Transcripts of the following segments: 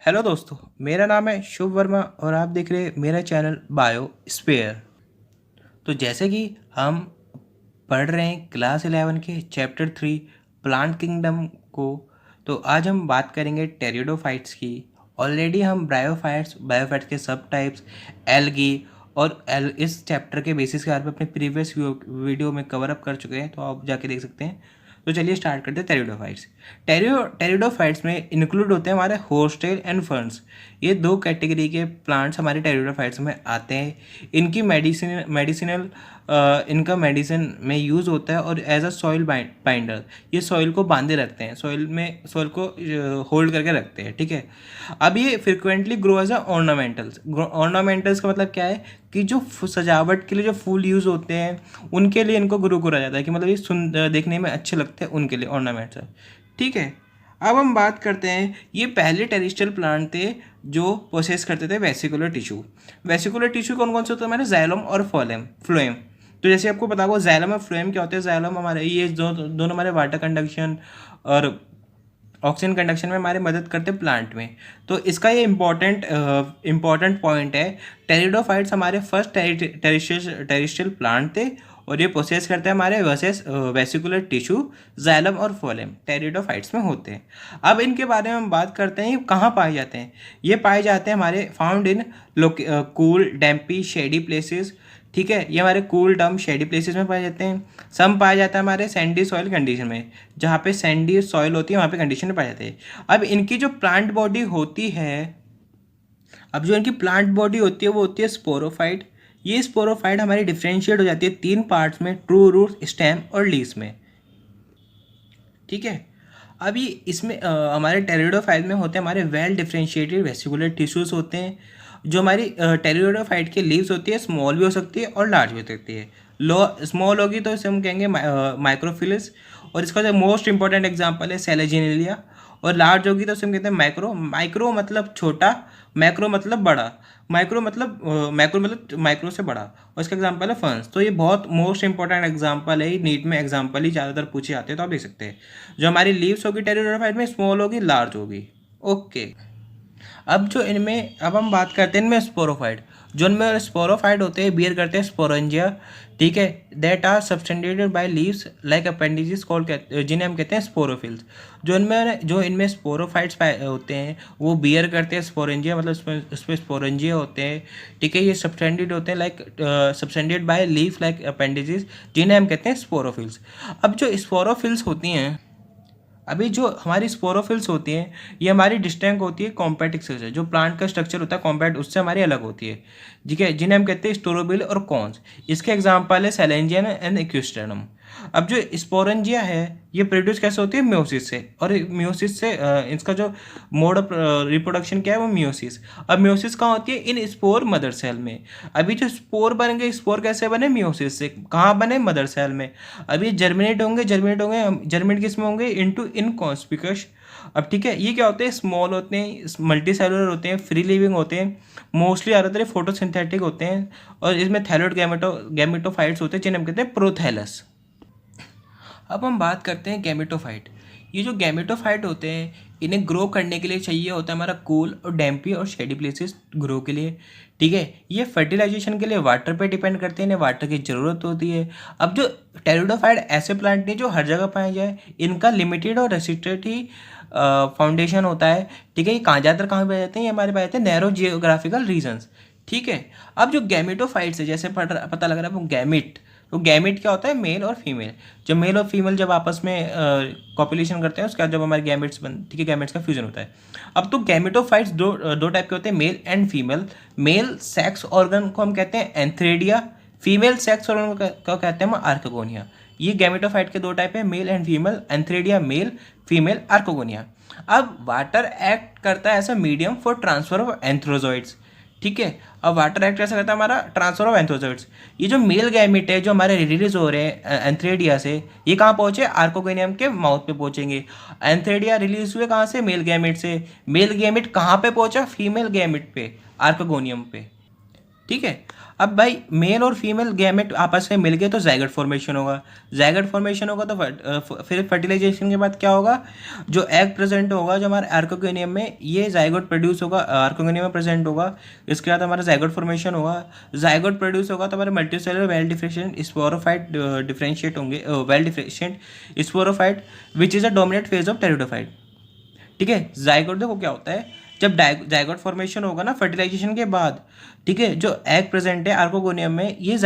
Hello दोस्तों, मेरा नाम है शुभ वर्मा और आप देख रहे हैं मेरा चैनल बायो स्पेयर। तो जैसे कि हम पढ़ रहे हैं क्लास 11 के चैप्टर 3 प्लांट किंगडम को, तो आज हम बात करेंगे टेरिडोफाइट्स की। ऑलरेडी हम बायोफाइट्स के सब टाइप्स, एल्गी और इस चैप्टर के बेसिस के बारे में अपने प्रीवियस वीडियो में कवर अप कर चुके हैं, तो आप जाके देख सकते हैं। तो चलिए स्टार्ट करते हैं टेरिडोफाइट्स। टेरिडोफाइट्स में इंक्लूड होते हैं हमारे होस्टेल एंड फर्न्स। ये दो कैटेगरी के प्लांट्स हमारे टेरिडोफाइट्स में आते हैं। इनकी मेडिसिनल इनका मेडिसिन में यूज़ होता है और एज अ सॉइल बाइंडर ये सॉइल को बांधे रखते हैं, सॉइल को होल्ड करके रखते हैं। ठीक है, अब ये frequently grow as a ornamentals का मतलब क्या है कि जो सजावट के लिए जो फूल यूज़ होते हैं उनके लिए इनको ग्रो करा जाता है, कि मतलब ये देखने में अच्छे लगते हैं उनके लिए ऑर्नामेंट्स है। ठीक है, अब हम बात करते हैं, ये पहले टेरेस्ट्रियल प्लांट थे जो प्रोसेस करते थे वेसिकुलर टिश्यू। वेसिकुलर टिश्यू कौन कौन से होते हैं हमारे? जाइलम और फ्लोएम। तो जैसे आपको पता होगा जाइलम और फ्लोएम क्या होते हैं। जाइलम हमारे ये दोनों हमारे वाटर कंडक्शन और ऑक्सीजन कंडक्शन में हमारे मदद करते हैं प्लांट में। तो इसका ये इम्पॉर्टेंट पॉइंट है। टेरिडोफाइट्स हमारे फर्स्ट टेरेस्ट्रियल प्लांट थे और ये प्रोसेस करते हैं हमारे वेसिकुलर टिश्यू, जाइलम और फ्लोएम टेरिडोफाइट्स में होते हैं। अब इनके बारे में हम बात करते हैं, ये कहाँ पाए जाते हैं। ये पाए जाते हैं हमारे found in cool damp shady places. ठीक है, ये हमारे कूल डम शेडी प्लेसेस में पाए जाते हैं। सम पाया जाता है हमारे सैंडी सॉइल कंडीशन में, जहाँ पे सैंडी सॉइल होती है वहाँ पे कंडीशन में पाए जाते हैं। अब इनकी जो प्लांट बॉडी होती है वो होती है स्पोरोफाइट। ये स्पोरोफाइट हमारी डिफ्रेंशिएट हो जाती है तीन पार्ट्स में, ट्रू रूट, स्टेम और लीव्स में। ठीक है, अभी इसमें हमारे टेरिडोफाइट में होते हैं हमारे वेल डिफ्रेंशिएटेड वेसिकुलर टिश्यूज होते हैं। जो हमारी टेरिडोफाइट की लीव्स होती है स्मॉल भी हो सकती है और लार्ज भी हो सकती है। लो स्मॉल होगी तो इसे हम कहेंगे माइक्रोफिलिस, और इसका जो मोस्ट इंपॉर्टेंट एग्जांपल है सेलेजिनिलिया। और लार्ज होगी तो उसे हम कहते हैं माइक्रो। माइक्रो मतलब छोटा, मैक्रो मतलब बड़ा। माइक्रो से बड़ा, और इसका एग्जांपल है फर्न्स। तो ये बहुत मोस्ट इंपॉर्टेंट एग्जांपल है, नीट में एग्जांपल ही ज़्यादातर पूछे जाते हैं, तो आप देख सकते हैं। जो हमारी लीव्स होगी टेरिडोफाइट में स्मॉल होगी, लार्ज होगी। ओके, अब हम बात करते हैं इनमें स्पोरोफाइट। जो इनमें स्पोरोफाइट होते हैं बियर करते हैं स्पोरेंजिया। ठीक है, that are subtended by leaves like appendages called, जिन्हें हम कहते हैं स्पोरोफिल्स। जो इनमें स्पोरोफाइट्स होते हैं वो बियर करते हैं स्पोरेंजिया, मतलब उसमें स्पोरेंजिया होते हैं। ठीक है, ये सब्सटेंडेड होते हैं subtended by leaf like appendages, जिन्हें हम कहते हैं स्पोरोफिल्स। अब जो स्पोरोफिल्स होती हैं, अभी जो हमारी स्पोरोफिल्स होती हैं ये हमारी डिस्टिंक्ट होती है कॉम्पैक्ट से। जो प्लांट का स्ट्रक्चर होता है कॉम्पैक्ट, उससे हमारी अलग होती है। ठीक है, जिन्हें हम कहते हैं स्टोरोबिल और कॉन्स। इसके एग्जांपल है सेलेंजियन एंड एक्विस्टर्नम। अब जो स्पोरेंजिया है ये प्रोड्यूस कैसे होती है? म्योसिस से। और म्योसिस से इसका जो मोड ऑफ रिप्रोडक्शन क्या है वो म्योसिस। अब म्योसिस कहाँ होती है? इन स्पोर मदर सेल में। अभी जो स्पोर बनेंगे, स्पोर कैसे बने? म्योसिस से। कहाँ बने? मदर सेल में। अभी जर्मिनेट होंगे जर्मिनेट किस में होंगे? इनटू इनकॉन्स्पिकस। अब ठीक है, ये क्या होते हैं? स्मॉल होते हैं, मल्टी सेलुलर होते हैं, फ्री लिविंग होते हैं, मोस्टली ज़्यादातर फोटोसिंथेटिक होते हैं, और इसमें थैलोइड गैमेटोफाइट्स होते हैं जिन्हें हम कहते हैं प्रोथैलस। अब हम बात करते हैं गैमेटोफाइट। ये जो गैमेटोफाइट होते हैं इन्हें ग्रो करने के लिए चाहिए होता है हमारा कूल और डैम्पी और शेडी प्लेसेस ग्रो के लिए। ठीक है, ये फर्टिलाइजेशन के लिए वाटर पे डिपेंड करते हैं, इन्हें वाटर की ज़रूरत होती है। अब जो टेरिडोफाइट ऐसे प्लांट नहीं जो हर जगह पाए जाए, इनका लिमिटेड और रेस्ट्रिक्टेड ही फाउंडेशन होता है। ठीक है, ये ज़्यादातर कहाँ पाए जाते हैं? ये हमारे पाए जाते हैं नैरो जियोग्राफिकल रीजन्स। ठीक है, अब जो गैमेटोफाइट्स है, जैसे पता लग रहा है वो गैमिट। तो गैमिट क्या होता है? मेल और फीमेल। जब मेल और फीमेल जब आपस में कॉपुलेशन करते हैं उसके बाद जब हमारे गैमेट्स ठीक है, गैमेट्स का फ्यूजन होता है। अब तो गैमेटोफाइट्स दो टाइप के होते हैं, mail and female. Male sex organ को हम कहते हैं एंथ्रेडिया, फीमेल सेक्स ऑर्गन को कहते हैं हम आर्कोगोनिया। ये गैमेटोफाइट के दो टाइप है, male and female, antheridia male, female archegonia. अब वाटर एक्ट करता है as a medium for transfer of antherozoids. ठीक है, अब वाटर एक्ट कैसे करता है? हमारा ट्रांसफर ऑफ एंथ्रोजॉइड्स। ये जो मेल गैमेट है जो हमारे रिलीज हो रहे हैं एंथ्रेडिया से, ये कहाँ पहुँचे? आर्कोगोनियम के माउथ पे पहुँचेंगे। एंथ्रेडिया रिलीज हुए कहाँ से? मेल गैमेट से। मेल गैमेट कहाँ पे पहुँचा? फीमेल गैमेट पे, आर्कोगोनियम पे। ठीक है। अब भाई मेल और फीमेल गैमेट आपस में मिल गए तो जाइगोट फॉर्मेशन होगा। जाइगोट फॉर्मेशन होगा तो फिर फर्टिलाइजेशन के बाद क्या होगा, जो एग प्रेजेंट होगा जो हमारे आर्कोगेनियम में, ये जाइगोट प्रोड्यूस होगा, आर्कोगेनियम में प्रेजेंट होगा। इसके बाद हमारा जाइगोट फॉर्मेशन होगा। जाइगोट प्रोड्यूस होगा तो हमारे multicellular well differentiated sporophyte differentiated होंगे, well differentiated sporophyte which is a dominant phase of pteridophyte. ठीक है। जाइगोट देखो क्या होता है, जब जाइगोट फॉर्मेशन होगा ना फर्टिलाइजेशन के बाद, ठीक है, जो एग प्रेजेंट है आर्कोगोनियम में, ये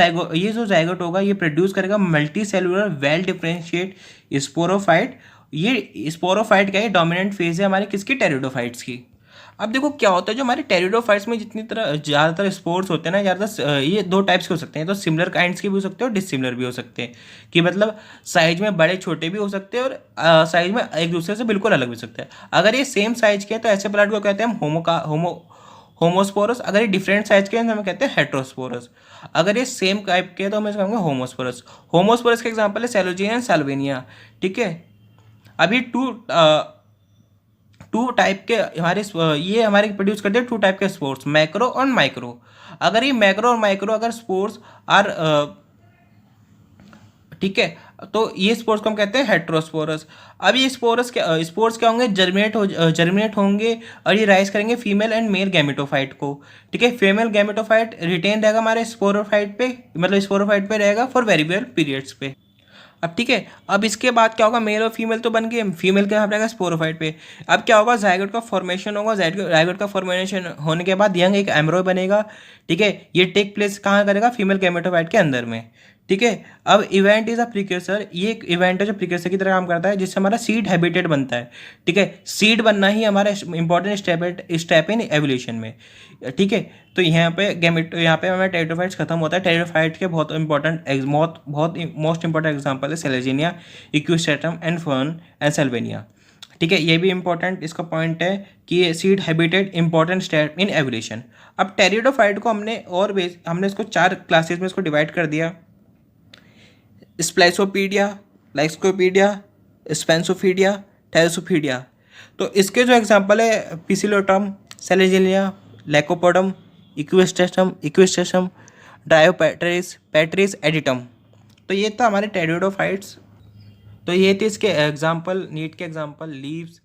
जो जाइगोट होगा ये प्रोड्यूस करेगा multi cellular well differentiated sporophyte. ये स्पोरोफाइट का ये डोमिनेंट फेज है हमारे किसकी, टेरिडोफाइट्स की। अब देखो क्या होता है, जो हमारे टेरिडोफाइट्स में जितनी तरह ज़्यादातर स्पोर्स होते हैं ना, ज़्यादातर ये दो टाइप्स के हो सकते हैं, तो सिमिलर काइंड्स के भी हो सकते हैं और डिसिमिलर भी हो सकते हैं, कि मतलब साइज में बड़े छोटे भी हो सकते हैं और साइज में एक दूसरे से बिल्कुल अलग भी हो सकते हैं। अगर ये सेम साइज के हैं तो ऐसे प्लांट को कहते हैं हम होमोस्पोरस। अगर ये डिफरेंट साइज के हैं तो हमें कहते हैं हेट्रोस्पोरस। अगर ये सेम टाइप के हैं तो हमें इसको कहेंगे होमोस्पोरस। होमोस्पोरस का एग्जांपल है सेलोजिया एंड साल्विनिया। ठीक है। अब ये टू टाइप के ये हमारे प्रोड्यूस करते हैं टू टाइप के स्पोर्स, मैक्रो और माइक्रो। अगर ये मैक्रो और माइक्रो अगर स्पोर्स आर ठीक है, तो ये स्पोर्स को हम कहते हैं हेट्रोस्पोरस। अब ये स्पोर्स क्या होंगे, जर्मिनेट होंगे और ये राइज करेंगे फीमेल एंड मेल गैमेटोफाइट को। ठीक है। फीमेल गैमेटोफाइट रिटेन रहेगा हमारे स्पोरोफाइट पे, मतलब स्पोरोफाइट पे रहेगा फॉर वेरिएबल पीरियड्स पे। अब ठीक है, अब इसके बाद क्या होगा, मेल और फीमेल तो बन गए, फीमेल का यहाँ रहेगा स्पोरोफाइट पे। अब क्या होगा, जाइगोट का फॉर्मेशन होगा। जाइगोट का फॉर्मेशन होने के बाद यंग एक एम्ब्रो बनेगा। ठीक है। ये टेक प्लेस कहाँ करेगा, फीमेल गैमेटोफाइट के अंदर में। ठीक है। अब इवेंट इज अ प्रिक्यूर्सर, ये एक इवेंट है जो प्रिक्यूर्सर की तरह काम करता है, जिससे हमारा सीड हैबिटेट बनता है। ठीक है। सीड बनना ही हमारा इंपॉर्टेंट स्टेप इन एवोल्यूशन में। ठीक है। तो यहाँ पे हमारे टेरिडोफाइट्स खत्म होता है। टेरिडोफाइट के बहुत इंपॉर्टेंट बहुत मोस्ट इंपॉर्टेंट एग्जाम्पल है सेलेजिनिया, इक्विस्ट्रेटम एंड फर्न एंड सेल्वेनिया। ठीक है। ये भी इंपॉर्टेंट इसका पॉइंट है कि ये seed habitat important step in evolution. अब टेरिडोफाइट को हमने इसको 4 क्लासेस में इसको डिवाइड कर दिया, स्प्लाइसोपीडिया, लाइक्सकोपीडिया, स्पेंसोफीडिया, थैलेसोफीडिया। तो इसके जो एग्जांपल है पिसिलोटम, सेलेजिनिया, लैकोपोडम, इक्विस्ट्रेटम, डायोपैट्रिस, पैट्रिस, एडिटम। तो ये था हमारे टेरिडोफाइट्स। तो ये थे इसके एग्जांपल, नीट के एग्जांपल, लीव्स,